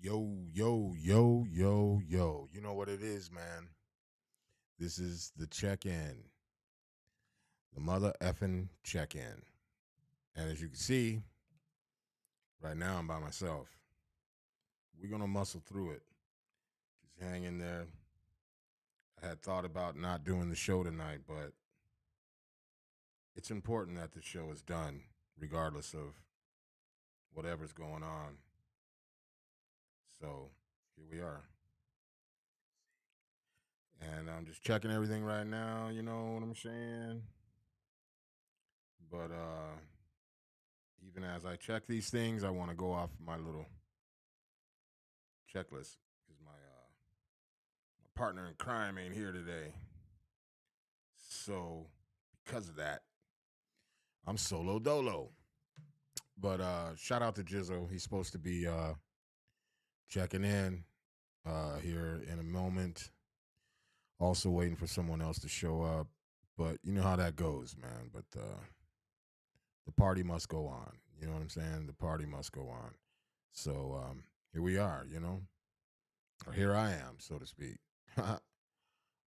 Yo, yo, yo, yo, yo. You know what it is, man. This is the check in, the mother effing check in. And as you can see, right now I'm by myself. We're going to muscle through it. Just hang in there. I had thought about not doing the show tonight, but it's important that the show is done, regardless of whatever's going on. So here we are. And I'm just checking everything right now, you know what I'm saying? But even as I check these things, I want to go off my little checklist because my partner in crime ain't here today. So because of that, I'm solo dolo. But shout out to Jizzo. He's supposed to be checking in here in a moment. Also waiting for someone else to show up. But you know how that goes, man. But the party must go on. You know what I'm saying? The party must go on. So here we are, you know, or here I am, so to speak.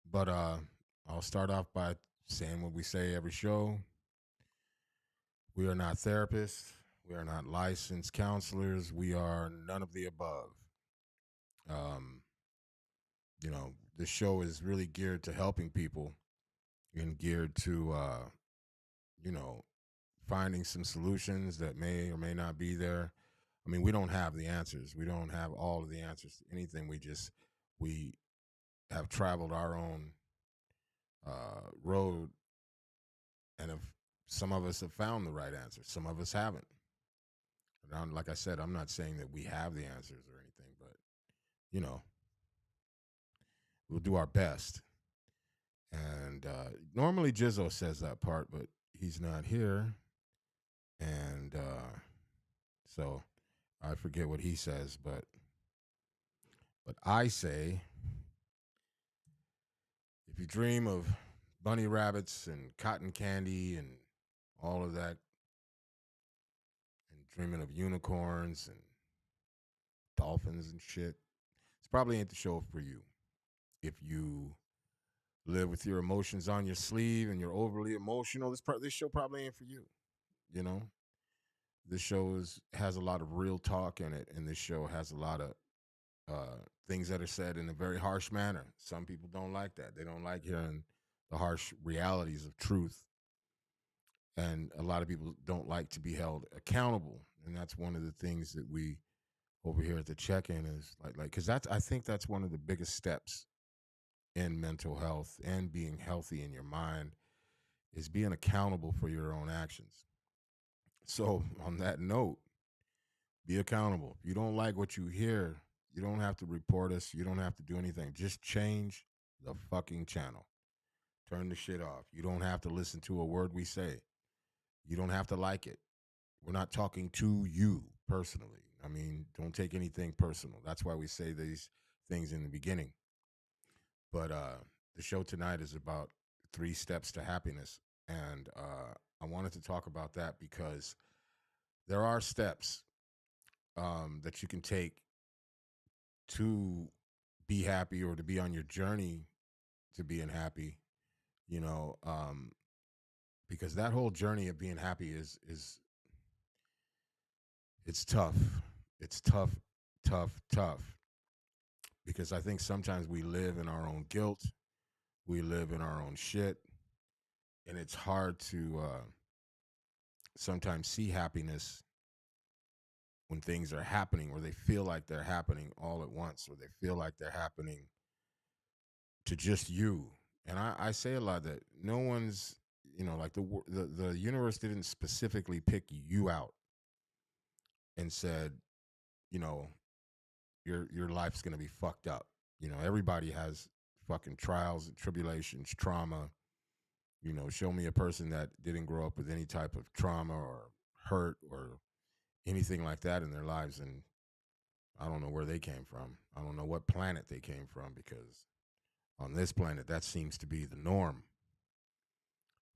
But I'll start off by saying what we say every show. We are not therapists. We are not licensed counselors. We are none of the above. Um, you know, this show is really geared to helping people and geared to, you know, finding some solutions that may or may not be there. I mean, we don't have the answers. We don't have all of the answers to anything. We have traveled our own road, and have some of us have found the right answer. Some of us haven't. Like I said, I'm not saying that we have the answers or anything, but you know, we'll do our best. And normally Jizzo says that part, but he's not here, and so I forget what he says. But I say, if you dream of bunny rabbits and cotton candy and all of that, and dreaming of unicorns and dolphins and shit, it's probably ain't the show for you. If you live with your emotions on your sleeve and you're overly emotional, this show probably ain't for you. You know, this show has a lot of real talk in it, and this show has a lot of things that are said in a very harsh manner. Some people don't like that. They don't like hearing the harsh realities of truth, and a lot of people don't like to be held accountable. And that's one of the things that we over here at the check-in is like because that's I think that's one of the biggest steps in mental health and being healthy in your mind is being accountable for your own actions. So, on that note, be accountable. If you don't like what you hear, you don't have to report us. You don't have to do anything. Just change the fucking channel. Turn the shit off. You don't have to listen to a word we say. You don't have to like it. We're not talking to you personally. I mean, don't take anything personal. That's why we say these things in the beginning. But the show tonight is about 3 steps to happiness. And I wanted to talk about that because there are steps that you can take to be happy or to be on your journey to being happy, you know, because that whole journey of being happy is it's tough. It's tough, tough, tough. Because I think sometimes we live in our own guilt, we live in our own shit, and it's hard to sometimes see happiness when things are happening or they feel like they're happening all at once or they feel like they're happening to just you. And I say a lot that no one's, you know, like the universe didn't specifically pick you out and said, you know, your life's gonna be fucked up. You know, everybody has fucking trials and tribulations, trauma. You know, show me a person that didn't grow up with any type of trauma or hurt or anything like that in their lives, and I don't know where they came from. I don't know what planet they came from because on this planet that seems to be the norm.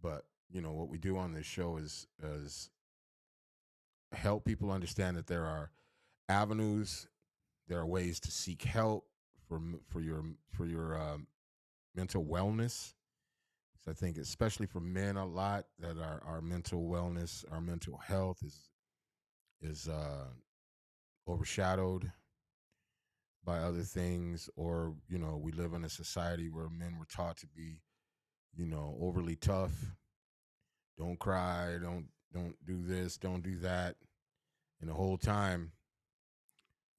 But you know what we do on this show is help people understand that there are avenues, there are ways to seek help for your mental wellness. So I think, especially for men, a lot that our mental wellness, our mental health is overshadowed by other things, or we live in a society where men were taught to be overly tough. Don't cry. Don't do this. Don't do that. And the whole time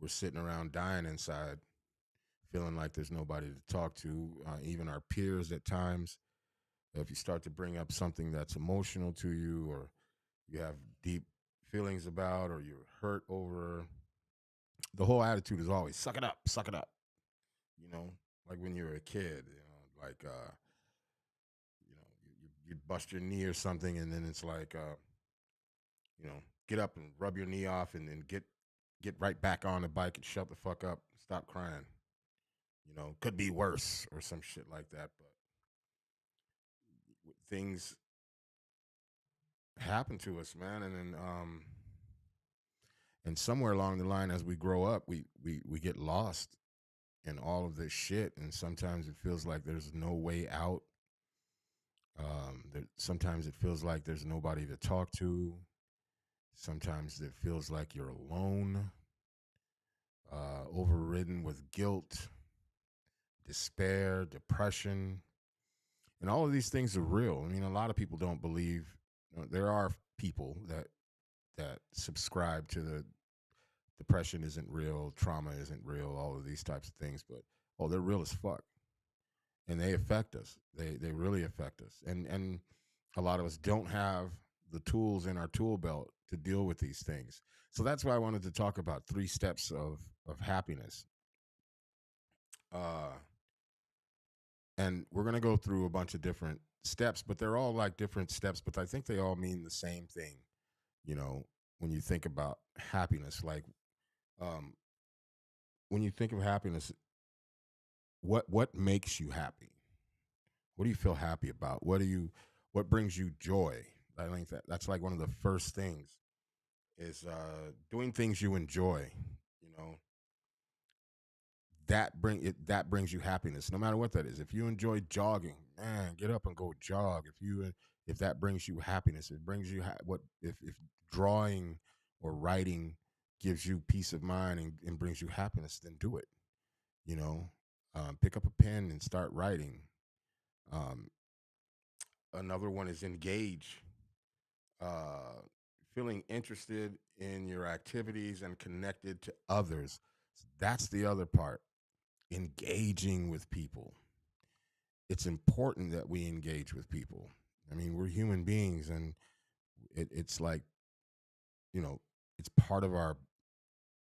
we're sitting around dying inside, feeling like there's nobody to talk to, even our peers at times. If you start to bring up something that's emotional to you, or you have deep feelings about, or you're hurt over, the whole attitude is always suck it up, suck it up. You know, like when you were a kid, like you bust your knee or something, and then it's like get up and rub your knee off, and then get right back on the bike and shut the fuck up, stop crying. Could be worse or some shit like that, but things happen to us, man, and then and somewhere along the line, as we grow up, we get lost in all of this shit, and sometimes it feels like there's no way out. Sometimes it feels like there's nobody to talk to. Sometimes it feels like you're alone, overridden with guilt, despair, depression, and all of these things are real. I mean, a lot of people don't believe. There are people that subscribe to the depression isn't real, trauma isn't real, all of these types of things, but they're real as fuck, and they affect us. They really affect us, and a lot of us don't have the tools in our tool belt to deal with these things. So that's why I wanted to talk about 3 steps of happiness. Uh, and we're gonna go through a bunch of different steps, but they're all like different steps, but I think they all mean the same thing. You know, when you think about happiness, like um, when you think of happiness, what makes you happy? What do you feel happy about? What brings you joy? I think that's like one of the first things is doing things you enjoy. You know, that brings you happiness, no matter what that is. If you enjoy jogging, man, get up and go jog. If that brings you happiness, it brings you what if drawing or writing gives you peace of mind and brings you happiness, then do it. You know, pick up a pen and start writing. Um, Another one is engage. Uh, Feeling interested in your activities and connected to others. That's the other part. Engaging with people. It's important that we engage with people. I mean, we're human beings, and it's like, you know, it's part of our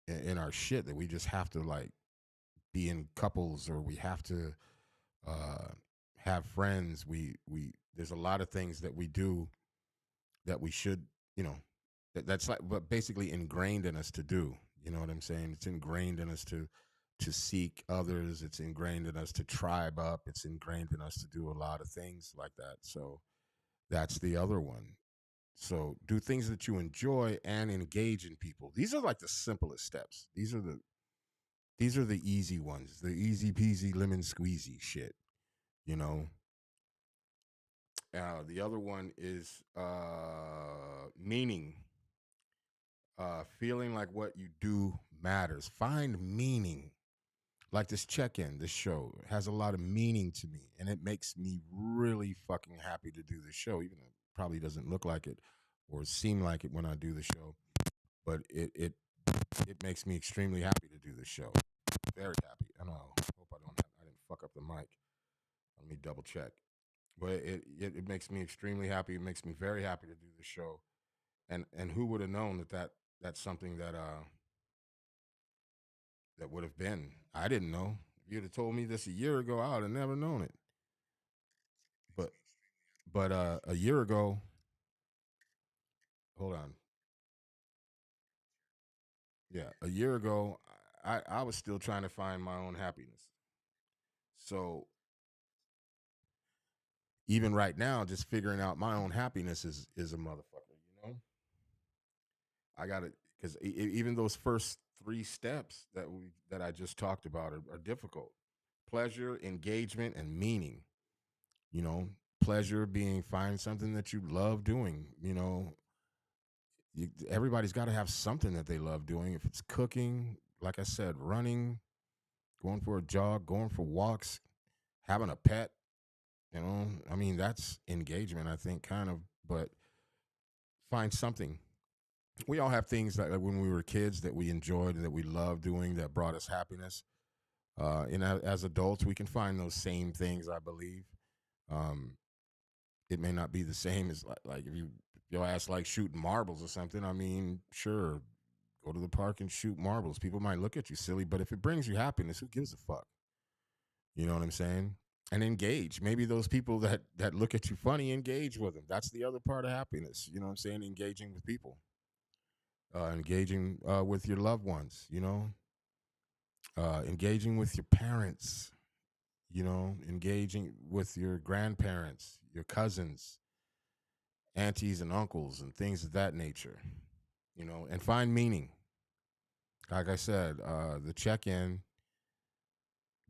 in our shit that we just have to like be in couples, or we have to uh, have friends. We There's a lot of things that we do that we should, you know, that's like, but basically ingrained in us to do. You know what I'm saying? It's ingrained in us to seek others. It's ingrained in us to tribe up. It's ingrained in us to do a lot of things like that. So that's the other one. So do things that you enjoy and engage in people. These are like the simplest steps. These are the easy ones, the easy peasy lemon squeezy shit. You know. The other one is meaning. Feeling like what you do matters. Find meaning. Like this check-in, this show has a lot of meaning to me, and it makes me really fucking happy to do the show, even though it probably doesn't look like it or seem like it when I do the show. But it makes me extremely happy to do the show. Very happy. I know. Hope I didn't fuck up the mic. Let me double check. But it makes me extremely happy. It makes me very happy to do the show. And who would have known that's something that would have been. I didn't know. If you'd have told me this a year ago, I would have never known it. But a year ago, hold on. Yeah, a year ago, I was still trying to find my own happiness. So even right now, just figuring out my own happiness is a motherfucker. I got it, because even those first three steps that I just talked about are difficult. Pleasure, engagement, and meaning. You know, pleasure being find something that you love doing. Everybody's got to have something that they love doing. If it's cooking, like I said, running, going for a jog, going for walks, having a pet. I mean, that's engagement, I think, kind of. But find something. We all have things that like when we were kids that we enjoyed and that we loved doing that brought us happiness. As adults, we can find those same things, I believe. Um, it may not be the same as like if your ass like shooting marbles or something. I mean, sure, go to the park and shoot marbles. People might look at you silly, but if it brings you happiness, who gives a fuck? You know what I'm saying? And engage. Maybe those people that look at you funny, engage with them. That's the other part of happiness. You know what I'm saying? Engaging with people, engaging with your loved ones. Engaging with your parents. Engaging with your grandparents, your cousins, aunties and uncles, and things of that nature. And find meaning. Like I said, the check-in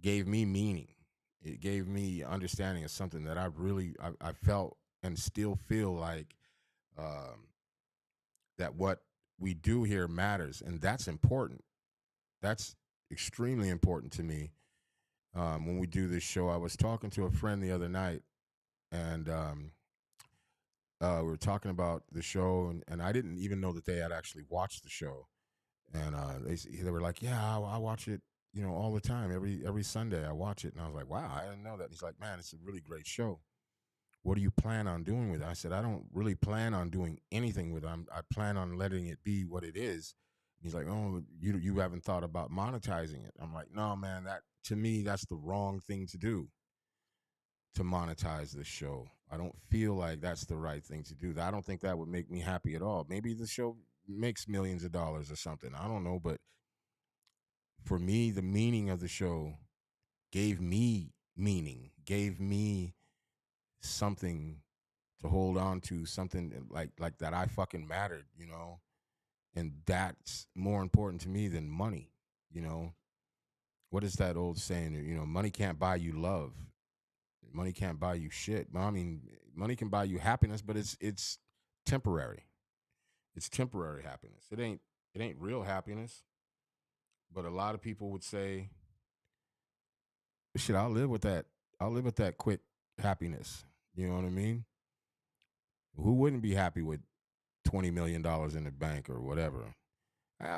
gave me meaning. It gave me understanding of something that I felt and still feel like um, that what we do here matters, and that's important. That's extremely important to me. When we do this show, I was talking to a friend the other night, and we were talking about the show, and I didn't even know that they had actually watched the show. And they were like, "Yeah, I watch it, all the time. Every Sunday, I watch it." And I was like, "Wow, I didn't know that." He's like, "Man, it's a really great show. What do you plan on doing with it?" I said, "I don't really plan on doing anything with it. I plan on letting it be what it is." He's like, "Oh, you haven't thought about monetizing it?" I'm like, "No, man. That to me, that's the wrong thing to do, to monetize the show. I don't feel like that's the right thing to do. I don't think that would make me happy at all. Maybe the show makes millions of dollars or something. I don't know, but for me, the meaning of the show gave me meaning, gave me something to hold on to, something like that I fucking mattered. And that's more important to me than money, you know. What is that old saying? Money can't buy you love. Money can't buy you shit. I mean, money can buy you happiness, but it's temporary. It's temporary happiness. It ain't real happiness. But a lot of people would say, shit, I'll live with that. I'll live with that quick happiness. You know what I mean? Who wouldn't be happy with $20 million in the bank or whatever?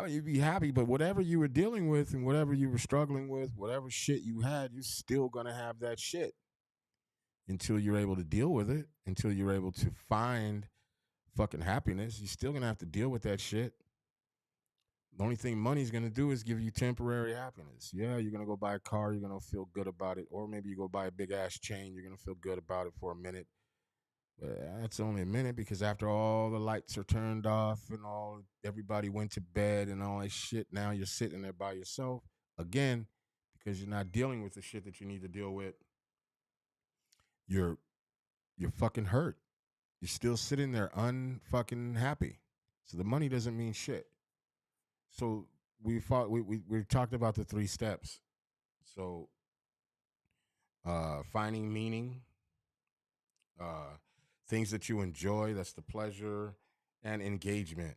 You'd be happy, but whatever you were dealing with and whatever you were struggling with, whatever shit you had, you're still gonna have that shit until you're able to deal with it, until you're able to find fucking happiness. You're still gonna have to deal with that shit. The only thing money's gonna do is give you temporary happiness. Yeah, you're gonna go buy a car, you're gonna feel good about it, or maybe you go buy a big ass chain, you're gonna feel good about it for a minute. But that's only a minute because after all the lights are turned off and everybody went to bed and all that shit, now you're sitting there by yourself again because you're not dealing with the shit that you need to deal with. You're you're fucking hurt. You're still sitting there unfucking happy. So the money doesn't mean shit. So we talked about the three steps. So finding meaning, uh, things that you enjoy, that's the pleasure, and engagement.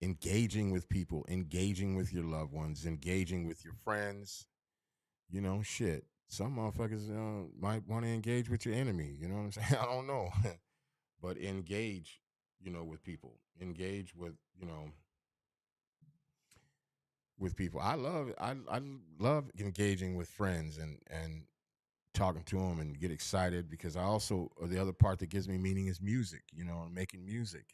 Engaging with people, engaging with your loved ones, engaging with your friends. Shit. Some motherfuckers might want to engage with your enemy. You know what I'm saying? I don't know. But engage, with people. Engage with people. I love engaging with friends and talking to them and get excited because I also the other part that gives me meaning is music. Making music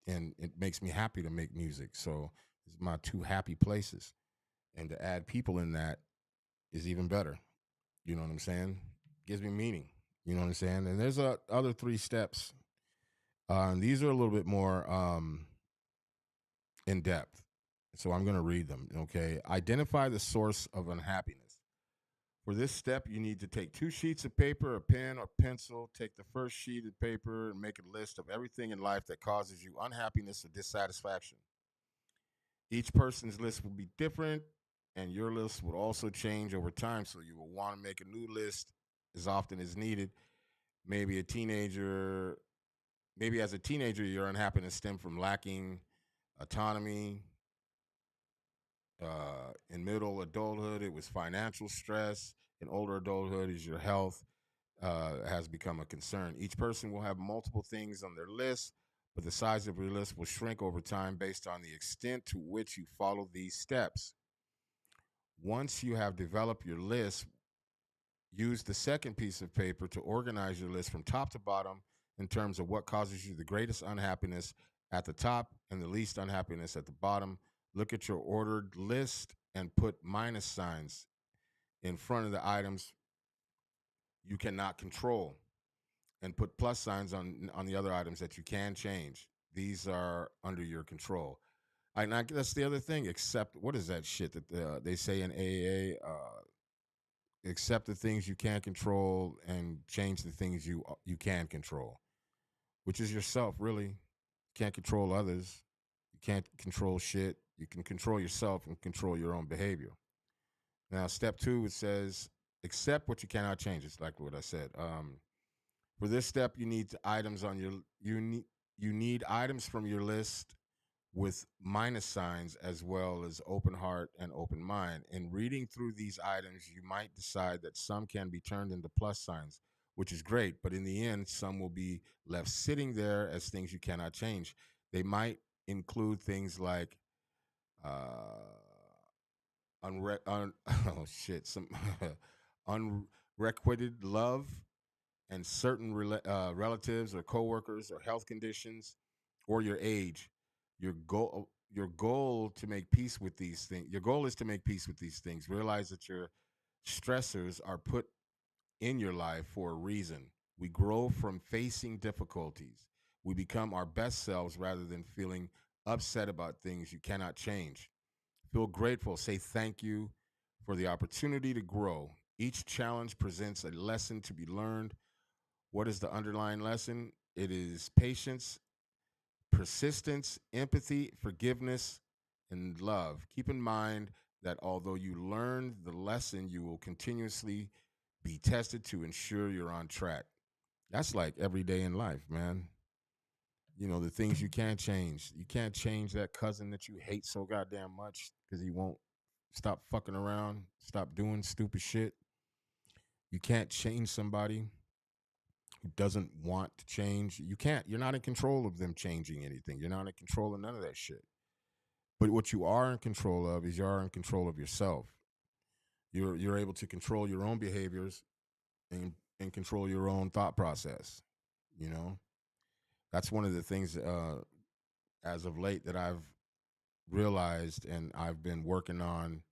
and it makes me happy to make music. So it's my two happy places, and to add people in that is even better. You know what I'm saying? Gives me meaning. You know what I'm saying? And there's other three steps. And these are a little bit more in depth. So I'm going to read them. Okay. Identify the source of unhappiness. For this step, you need to take 2 sheets of paper, a pen or pencil. Take the first sheet of paper and make a list of everything in life that causes you unhappiness or dissatisfaction. Each person's list will be different, and your list will also change over time. So you will want to make a new list as often as needed. Maybe a teenager, maybe as a teenager, your unhappiness stemmed from lacking autonomy. In middle adulthood, it was financial stress. In older adulthood, is your health has become a concern. Each person will have multiple things on their list, but the size of your list will shrink over time based on the extent to which you follow these steps. Once you have developed your list, use the second piece of paper to organize your list from top to bottom in terms of what causes you the greatest unhappiness at the top and the least unhappiness at the bottom. Look at your ordered list and put minus signs in front of the items you cannot control, and put plus signs on the other items that you can change. These are under your control. And that's the other thing. Accept, what is that shit that they say in AA? Accept the things you can't control and change the things you can control, which is yourself. Really, you can't control others. You can't control shit. You can control yourself and control your own behavior. Now, step two, it says accept what you cannot change. It's like what I said. For this step, you need items on your you need items from your list with minus signs as well as open heart and open mind. In reading through these items, you might decide that some can be turned into plus signs, which is great, but in the end, some will be left sitting there as things you cannot change. They might include things like oh shit, some unrequited love and certain relatives or coworkers or health conditions or your age. Your goal to make peace with these things. Your goal is to make peace with these things. Realize that your stressors are put in your life for a reason. We grow from facing difficulties. We become our best selves rather than feeling upset about things you cannot change. Feel grateful. Say thank you for the opportunity to grow. Each challenge presents a lesson to be learned. What is the underlying lesson? It is patience, persistence, empathy, forgiveness, and love. Keep in mind that although you learned the lesson, you will continuously be tested to ensure you're on track. That's like every day in life, man. You know, the things you can't change. You can't change that cousin that you hate so goddamn much because he won't stop fucking around, stop doing stupid shit. You can't change somebody who doesn't want to change. You can't. You're not in control of them changing anything. You're not in control of none of that shit. But what you are in control of is you are in control of yourself. You're able to control your own behaviors and control your own thought process. You know, that's one of the things as of late that I've realized and I've been working on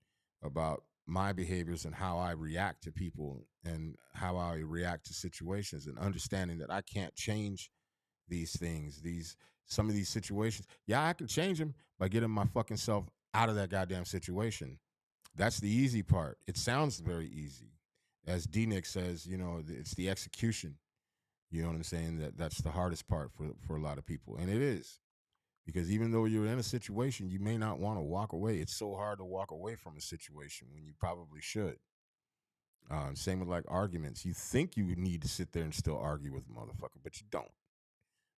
about my behaviors and how I react to people and how I react to situations, and understanding that I can't change these things, these some of these situations. Yeah, I can change them by getting my fucking self out of that goddamn situation. That's the easy part. It sounds very easy. As D Nick says, you know, it's the execution. You know what I'm saying? That's the hardest part for a lot of people. And it is. Because even though you're in a situation, you may not want to walk away. It's so hard to walk away from a situation when you probably should. Same with like arguments. You think you need to sit there and still argue with a motherfucker, but you don't.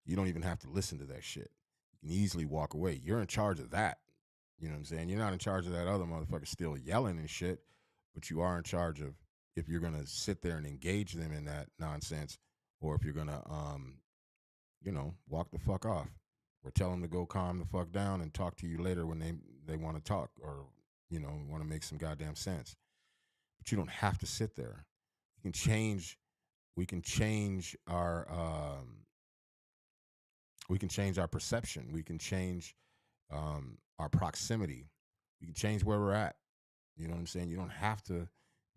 You don't even have to listen to that shit. You can easily walk away. You're in charge of that. You know what I'm saying? You're not in charge of that other motherfucker still yelling and shit, but you are in charge of if you're gonna sit there and engage them in that nonsense, or if you're gonna walk the fuck off, or tell them to go calm the fuck down and talk to you later when they want to talk, or want to make some goddamn sense. But you don't have to sit there. You can change. We can change our perception. We can change our proximity. We can change where we're at. You know what I'm saying? You don't have to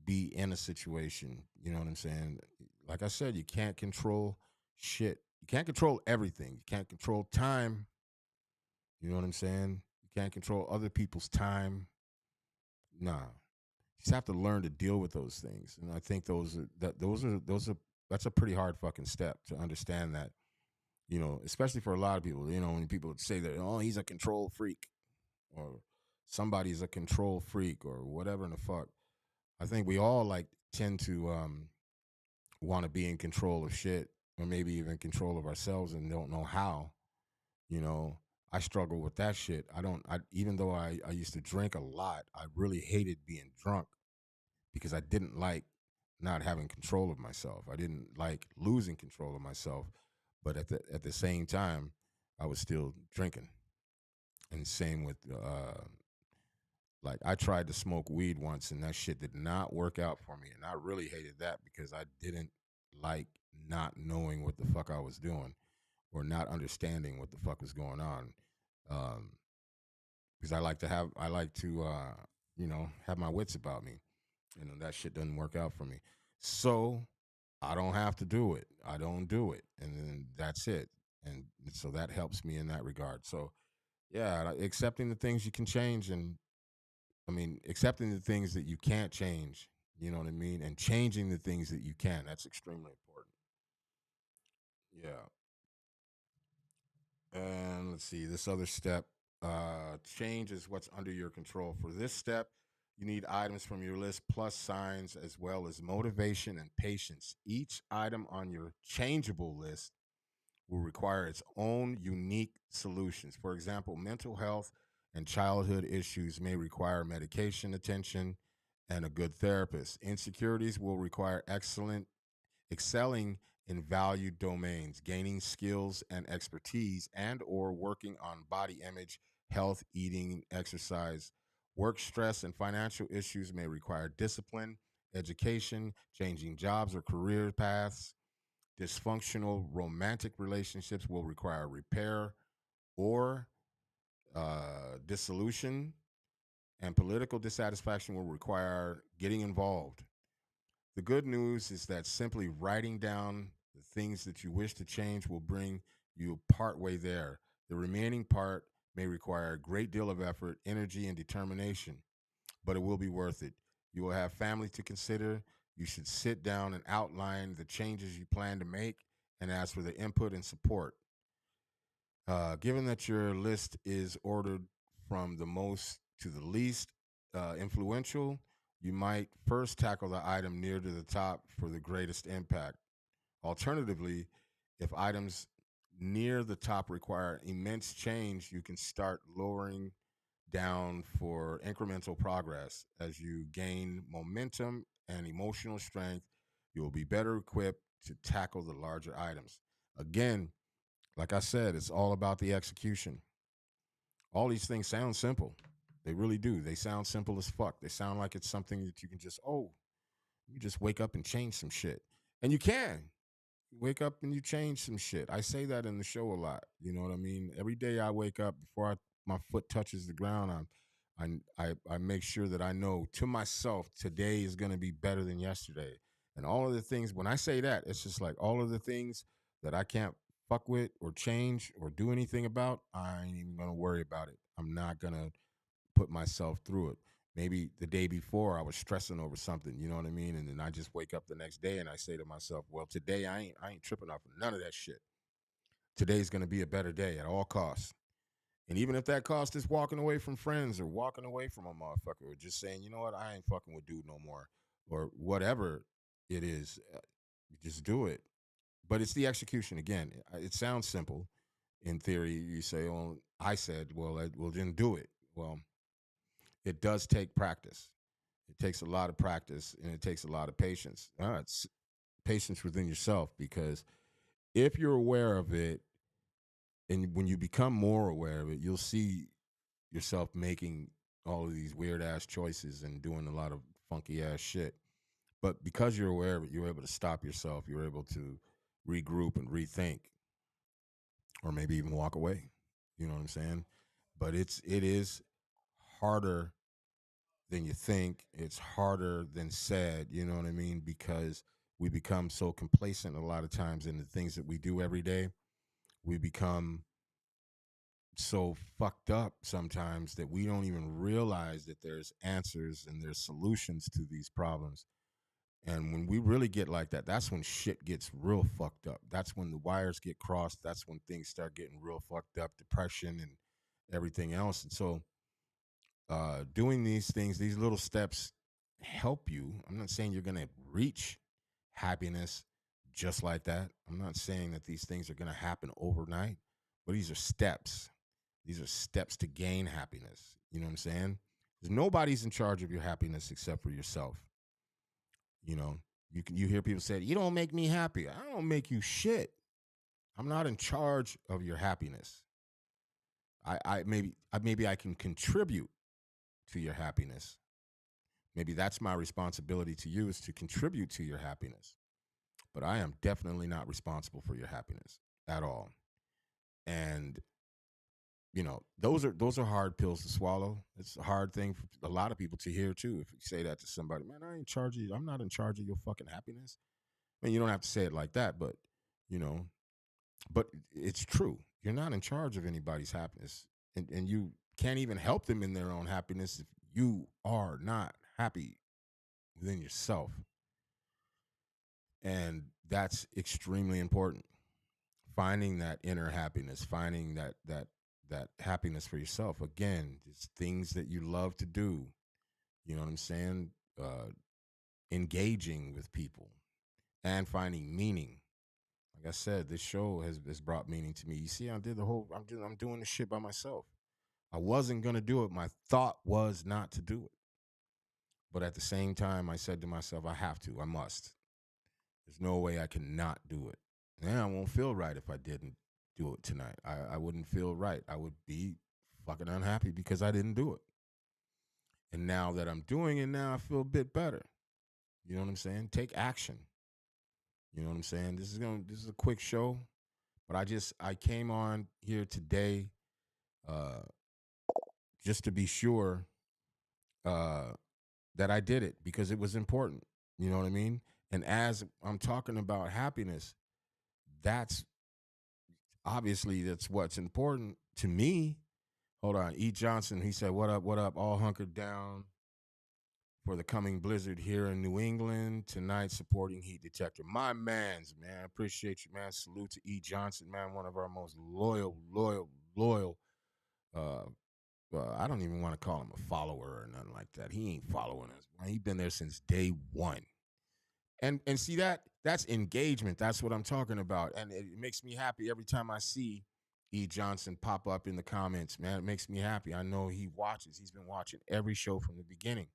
be in a situation. You know what I'm saying? Like I said, you can't control shit. You can't control everything. You can't control time. You know what I'm saying? You can't control other people's time. Nah. You just have to learn to deal with those things. And I think that's a pretty hard fucking step to understand that, especially for a lot of people, when people say that, oh, he's a control freak, or somebody's a control freak or whatever in the fuck. I think we all like tend to want to be in control of shit or maybe even control of ourselves and don't know how. You know, I struggle with that shit. I don't. I even though I used to drink a lot, I really hated being drunk because I didn't like not having control of myself. I didn't like losing control of myself. But at the same time, I was still drinking. And same with like I tried to smoke weed once and that shit did not work out for me. And I really hated that because I didn't like not knowing what the fuck I was doing or not understanding what the fuck was going on. Um, because I like to have my wits about me. You know, that shit doesn't work out for me. So I don't have to do it. I don't do it. And then that's it. And so that helps me in that regard. So yeah, accepting the things you can change and I mean, accepting the things that you can't change, you know what I mean? And changing the things that you can. That's extremely important. Yeah. And let's see, this other step, change is what's under your control. For this step, you need items from your list plus signs as well as motivation and patience. Each item on your changeable list will require its own unique solutions. For example, mental health and childhood issues may require medication attention and a good therapist. Insecurities will require excelling in valued domains, gaining skills and expertise and or working on body image, health, eating, exercise. Work stress and financial issues may require discipline, education, changing jobs or career paths. Dysfunctional romantic relationships will require repair or dissolution, and political dissatisfaction will require getting involved. The good news is that simply writing down the things that you wish to change will bring you partway there. The remaining part may require a great deal of effort, energy, and determination, but it will be worth it. You will have family to consider. You should sit down and outline the changes you plan to make and ask for the input and support. Given that your list is ordered from the most to the least influential, you might first tackle the item near to the top for the greatest impact. Alternatively, if items near the top require immense change, you can start lowering down for incremental progress. As you gain momentum and emotional strength, you will be better equipped to tackle the larger items. Again, like I said, it's all about the execution. All these things sound simple. They really do. They sound simple as fuck. They sound like it's something that you can just, oh, you just wake up and change some shit. And you can. You wake up and you change some shit. I say that in the show a lot. You know what I mean? Every day I wake up before my foot touches the ground, I make sure that I know to myself today is going to be better than yesterday. And all of the things, when I say that, it's just like all of the things that I can't fuck with or change or do anything about, I ain't even going to worry about it. I'm not going to put myself through it. Maybe the day before I was stressing over something, you know what I mean? And then I just wake up the next day and I say to myself, well, today I ain't tripping off of none of that shit. Today's gonna be a better day at all costs. And even if that cost is walking away from friends or walking away from a motherfucker or just saying, you know what, I ain't fucking with dude no more or whatever it is, just do it. But it's the execution again. It sounds simple in theory. You say, "Oh, I said, well, well, then do it." Well, it does take practice. It takes a lot of practice and it takes a lot of patience. It's patience within yourself because if you're aware of it and when you become more aware of it, you'll see yourself making all of these weird ass choices and doing a lot of funky ass shit. But because you're aware of it, you're able to stop yourself. You're able to regroup and rethink or maybe even walk away. You know what I'm saying? But it is harder than you think. It's harder than said, you know what I mean? Because we become so complacent a lot of times in the things that we do every day. We become so fucked up sometimes that we don't even realize that there's answers and there's solutions to these problems. And when we really get like that, that's when shit gets real fucked up. That's when the wires get crossed. That's when things start getting real fucked up, depression and everything else. And so doing these things, these little steps help you. I'm not saying you're going to reach happiness just like that. I'm not saying that these things are going to happen overnight, but these are steps. These are steps to gain happiness. You know what I'm saying? Because nobody's in charge of your happiness except for yourself. You know, you hear people say, "You don't make me happy." I don't make you shit. I'm not in charge of your happiness. Maybe I can contribute to your happiness. Maybe that's my responsibility to you, is to contribute to your happiness. But I am definitely not responsible for your happiness at all. And those are hard pills to swallow. It's a hard thing for a lot of people to hear too. If you say that to somebody, man, I ain't in charge of you. I'm not in charge of your fucking happiness. I mean, you don't have to say it like that, but you know, but it's true. You're not in charge of anybody's happiness, and you can't even help them in their own happiness if you are not happy within yourself. And that's extremely important. Finding that inner happiness, finding that happiness for yourself. Again, it's things that you love to do. You know what I'm saying? Engaging with people and finding meaning. Like I said, this show has brought meaning to me. You see, I'm doing this shit by myself. I wasn't gonna do it. My thought was not to do it. But at the same time, I said to myself, I have to. I must. There's no way I cannot do it. And I won't feel right if I didn't do it tonight. I wouldn't feel right. I would be fucking unhappy because I didn't do it. And now that I'm doing it now, I feel a bit better. You know what I'm saying? Take action. You know what I'm saying? This is a quick show, but I came on here today uh just to be sure uh that I did it because it was important. You know what I mean? And as I'm talking about happiness, that's that's what's important to me. Hold on. E. Johnson, he said, what up, all hunkered down for the coming blizzard here in New England tonight, supporting heat detector. My man's, man. Appreciate you, man. Salute to E. Johnson, man. One of our most loyal. Uh, I don't even want to call him a follower or nothing like that. He ain't following us. Man. He's been there since day one. And see that's engagement. That's what I'm talking about. And it makes me happy every time I see E. Johnson pop up in the comments, man. It makes me happy. I know he watches. He's been watching every show from the beginning.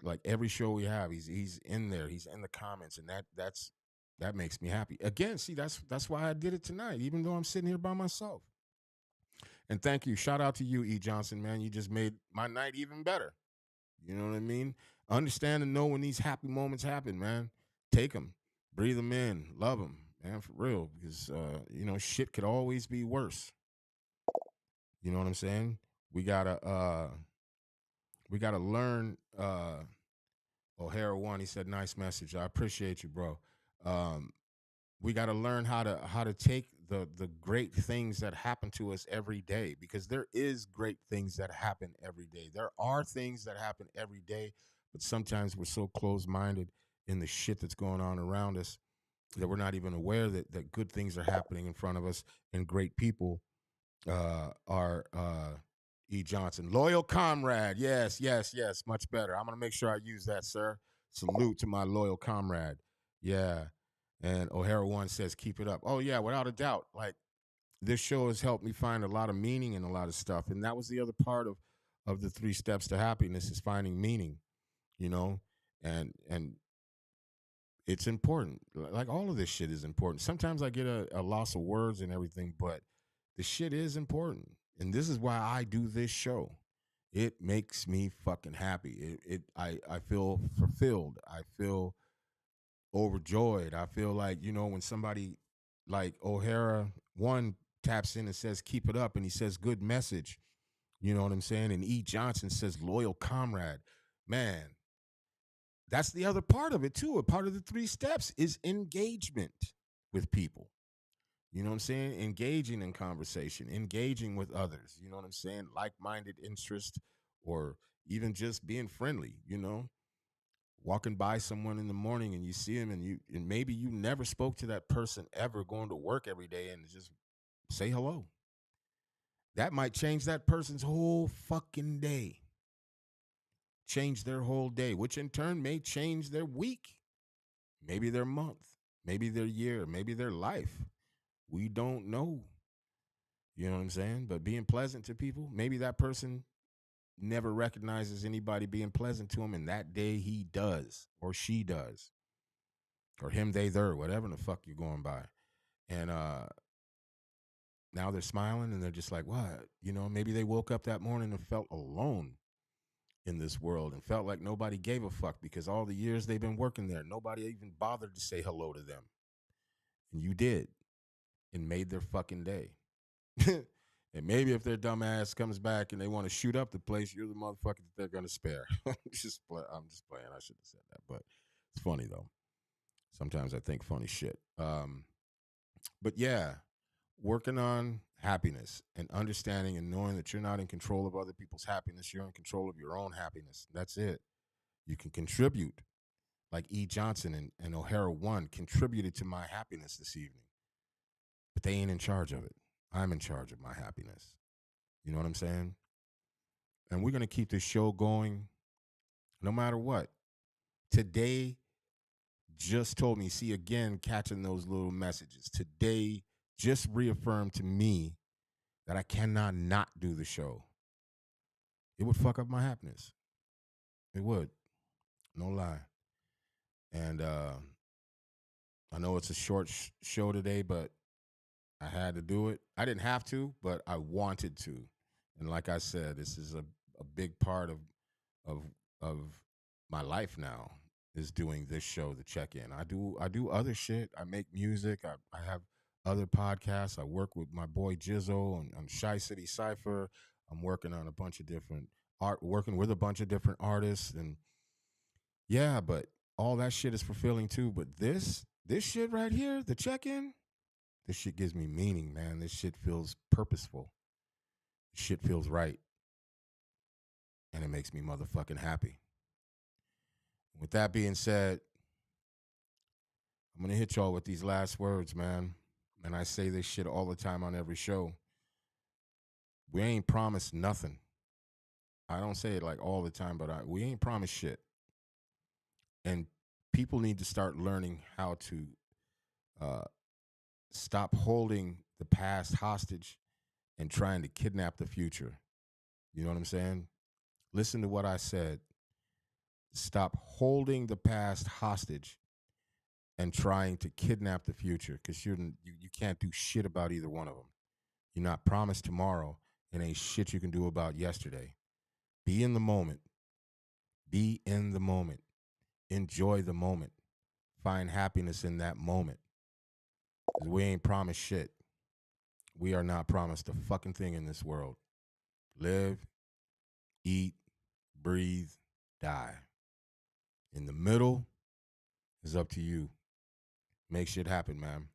Like every show we have, he's in there. He's in the comments, and that makes me happy. Again, see, that's why I did it tonight, even though I'm sitting here by myself. And thank you. Shout out to you, E. Johnson, man. You just made my night even better. You know what I mean? Understand and know when these happy moments happen, man. Take them, breathe them in, love them, man, for real. Because shit could always be worse. You know what I'm saying? We gotta learn. O'Hara one, he said, nice message. I appreciate you, bro. Um, we got to learn how to take the great things that happen to us every day, because there is great things that happen every day. There are things that happen every day, but sometimes we're so close-minded in the shit that's going on around us that we're not even aware that good things are happening in front of us and great people are E. Johnson. Loyal comrade. Yes, yes, yes. Much better. I'm going to make sure I use that, sir. Salute to my loyal comrade. Yeah. And O'Hara One says, keep it up. Oh, yeah, without a doubt. Like, this show has helped me find a lot of meaning in a lot of stuff. And that was the other part of the 3 steps to happiness, is finding meaning, you know? And it's important. Like, all of this shit is important. Sometimes I get a loss of words and everything, but the shit is important. And this is why I do this show. It makes me fucking happy. I feel fulfilled. I feel overjoyed. I feel like, when somebody like O'Hara One taps in and says, keep it up, and he says, good message. You know what I'm saying? And E. Johnson says, loyal comrade. Man, that's the other part of it too. A part of the 3 steps is engagement with people. You know what I'm saying? Engaging in conversation, engaging with others. You know what I'm saying? Like-minded interest, or even just being friendly, walking by someone in the morning and you see him, and maybe you never spoke to that person ever, going to work every day, and just say hello. That might change that person's whole fucking day. Change their whole day, which in turn may change their week, maybe their month, maybe their year, maybe their life. We don't know. You know what I'm saying? But being pleasant to people, maybe that person never recognizes anybody being pleasant to him, and that day he does, or she does, or him, they, their, whatever the fuck you're going by. And now they're smiling and they're just like, what? You know, maybe they woke up that morning and felt alone in this world and felt like nobody gave a fuck because all the years they've been working there, nobody even bothered to say hello to them. And you did, and made their fucking day. And maybe if their dumb ass comes back and they want to shoot up the place, you're the motherfucker that they're going to spare. I'm just playing. I should have said that, but it's funny though. Sometimes I think funny shit. But yeah, working on happiness and understanding and knowing that you're not in control of other people's happiness. You're in control of your own happiness. That's it. You can contribute, like E. Johnson and O'Hara One contributed to my happiness this evening, but they ain't in charge of it. I'm in charge of my happiness. You know what I'm saying? And we're going to keep this show going no matter what. Today just told me, see, again, catching those little messages. Today just reaffirmed to me that I cannot not do the show. It would fuck up my happiness. It would. No lie. And I know it's a short show today, but I had to do it. I didn't have to, but I wanted to. And like I said, this is a big part of of my life now is doing this show, the check-in. I do other shit. I make music. I have other podcasts. I work with my boy Jizzo on Shy City Cypher. I'm working on a bunch of different working with a bunch of different artists. And yeah, but all that shit is fulfilling too. But this shit right here, the check-in, this shit gives me meaning, man. This shit feels purposeful. This shit feels right. And it makes me motherfucking happy. With that being said, I'm going to hit y'all with these last words, man. And I say this shit all the time on every show. We ain't promised nothing. I don't say it like all the time, but we ain't promised shit. And people need to start learning how to stop holding the past hostage and trying to kidnap the future. You know what I'm saying? Listen to what I said. Stop holding the past hostage and trying to kidnap the future, because you can't do shit about either one of them. You're not promised tomorrow, and ain't shit you can do about yesterday. Be in the moment. Be in the moment. Enjoy the moment. Find happiness in that moment. 'Cause we ain't promised shit. We are not promised a fucking thing in this world. Live, eat, breathe, die. In the middle is up to you. Make shit happen, man.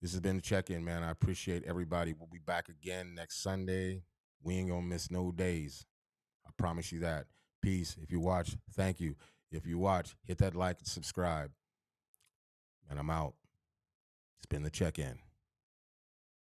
This has been the check-in, man. I appreciate everybody. We'll be back again next Sunday. We ain't gonna miss no days. I promise you that. Peace. If you watch, thank you. If you watch, hit that like and subscribe. And I'm out. It's been the check-in.